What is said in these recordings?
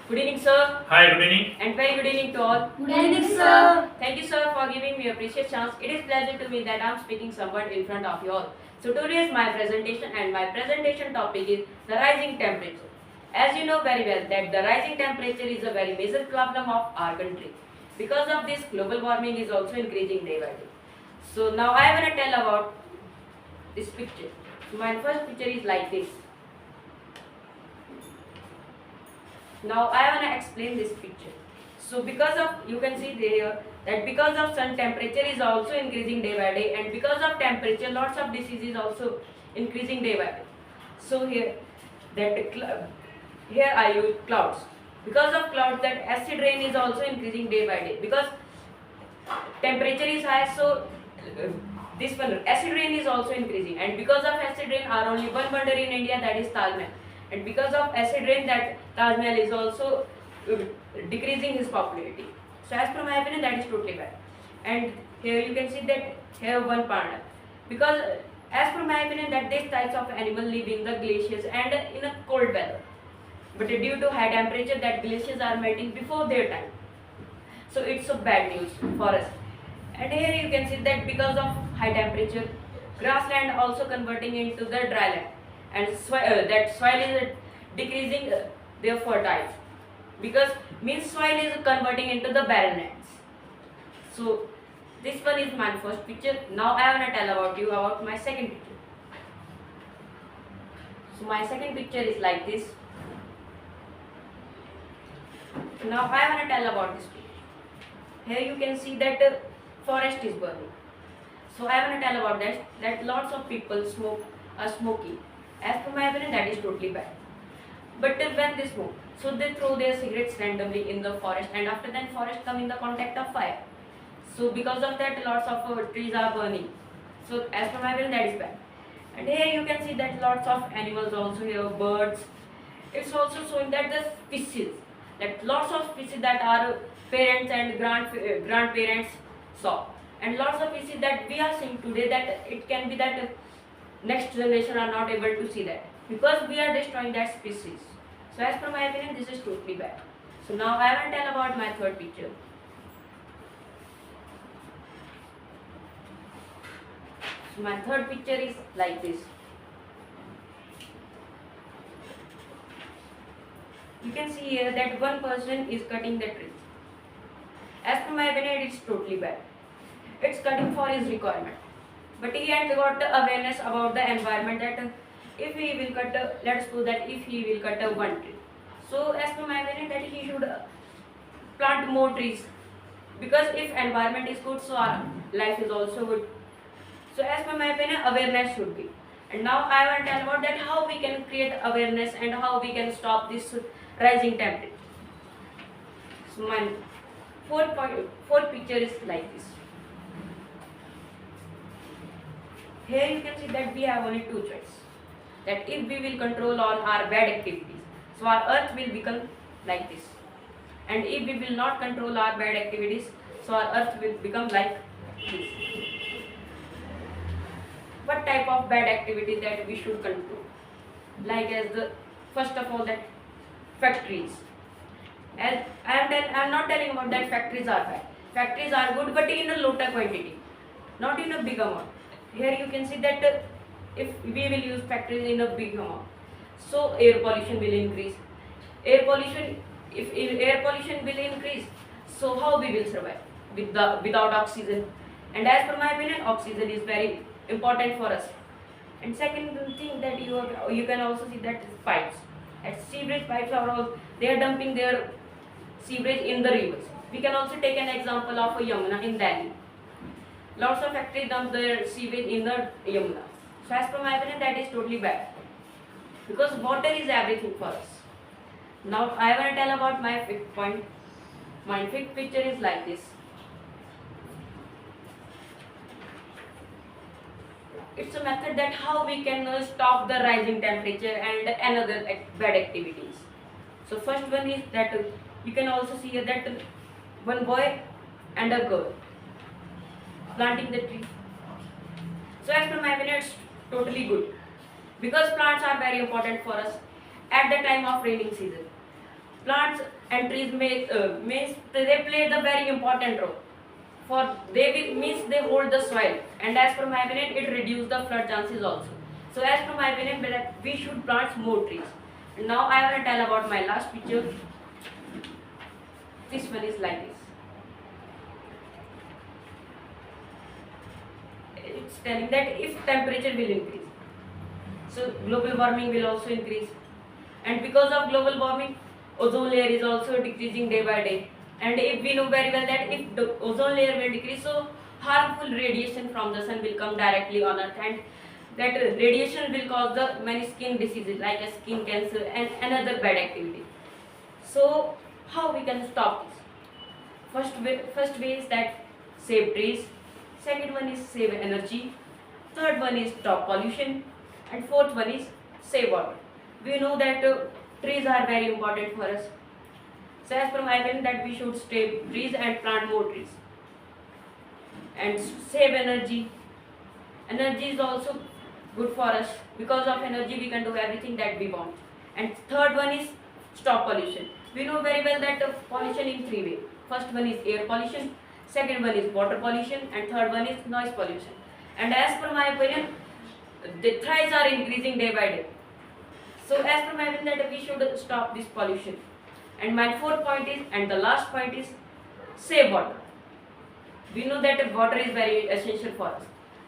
Good evening, sir. Hi, good evening. And very good evening to all. Good evening, sir. Thank you, sir, for giving me a precious chance. It is pleasure to me that I am speaking somewhat in front of you all. So today is my presentation, and my presentation topic is the rising temperature. As you know very well that the rising temperature is a very major problem of our country. Because of this, global warming is also increasing day by day. So now I want to tell about this picture. So my first picture is like this. Now I want to explain this picture. So because of, you can see there that because of sun, temperature is also increasing day by day, and because of temperature lots of diseases also increasing day by day. So here I use clouds. Because of clouds, that acid rain is also increasing day by day, because temperature is high. So this one acid rain is also increasing, and because of acid rain are only one wonder in India, that is Taj Mahal. And because of acid rain, that Taj Mahal is also decreasing his popularity. So as per my opinion, that is totally bad. And here you can see that here one panda, because as per my opinion that these types of animal live in the glaciers and in a cold weather, but due to high temperature that glaciers are melting before their time. So it's a bad news for us. And here you can see that because of high temperature, grassland also converting into the dry land, and that soil is decreasing their fertile, because means soil is converting into the barren lands. So this one is my first picture. Now I want to tell about you about my second picture. So my second picture is like this. Now I want to tell about this picture. Here you can see that forest is burning. So I want to tell about that lots of people are smoking. As per my opinion, that is totally bad. But when they smoke, so they throw their cigarettes randomly in the forest, and after that forest come in the contact of fire. So because of that lots of trees are burning. So as per my opinion, that is bad. And here you can see that lots of animals also here, birds. It's also showing that the species, that lots of species that are parents and grandparents saw, and lots of species that we are seeing today, that it can be that next generation are not able to see that, because we are destroying that species. So as per my opinion, this is totally bad. So now I will tell about my third picture. So my third picture is like this. You can see here that one person is cutting the trees. As per my opinion, it's totally bad. It's cutting for his requirement, but he had got the awareness about the environment, that if he will cut let's suppose that if he will cut one tree, so as per my opinion that he should plant more trees, because if environment is good, so our life is also good. So as per my opinion, awareness should be. And now I want to tell about that how we can create awareness and how we can stop this rising temperature. So my fourth picture is like this. Here you can see that we have only two choices. That if we will control all our bad activities, so our earth will become like this. And if we will not control our bad activities, so our earth will become like this. What type of bad activity that we should control? Like as the first of all, that factories. As I am not telling about that factories are bad. Factories are good, but in a lower quantity, not in a big amount. Here you can see that if we will use factories in a big amount, so air pollution will increase. If air pollution will increase, so how we will survive without oxygen? And as per my opinion, oxygen is very important for us. And second thing that you can also see that is pipes. At sewerage pipes are all, they are dumping their sewage in the rivers. We can also take an example of Yamuna in Delhi. Lots of factories dump their sewage in the Yamuna. So as per my opinion, that is totally bad, because water is everything for us. Now I will tell about my fifth point. My fifth picture is like this. It's a method that how we can stop the rising temperature and another bad activities. So first one is that you can also see here that one boy and a girl planting the tree. So as per my opinion, it's totally good, because plants are very important for us at the time of raining season. Plants and trees means they play the very important role. For they will, means they hold the soil, and as per my opinion, it reduce the flood chances also. So as per my opinion, that we should plant more trees. Now I will tell about my last picture. This one is like this. It's telling that if temperature will increase, so global warming will also increase, and because of global warming, ozone layer is also decreasing day by day. And if we know very well that if the ozone layer will decrease, so harmful radiation from the sun will come directly on earth, and that radiation will cause the many skin diseases like a skin cancer and another bad activity. So how we can stop this? First way is that save trees. Second one is save energy. Third one is stop pollution. And fourth one is save water. We know that trees are very important for us. So as per my opinion, that we should save trees and plant more trees. And save energy. Energy is also good for us. Because of energy, we can do everything that we want. And third one is stop pollution. We know very well that pollution in three ways. First one is air pollution, second one is water pollution, and third one is noise pollution. And as per my opinion, the threats are increasing day by day. So as per my opinion, that we should stop this pollution. And my fourth point is, and the last point is, save water. We know that water is very essential for us.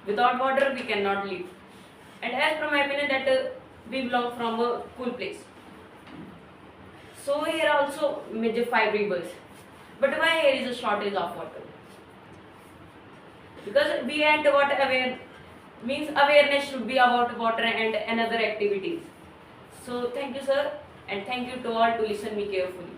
Without water, we cannot live. And as per my opinion, that we belong from a cool place. So here also major 5 rivers. But why here is a shortage of water? Because we ain't water aware, means awareness should be about water and another activities. So thank you, sir, and thank you to all to listen me carefully.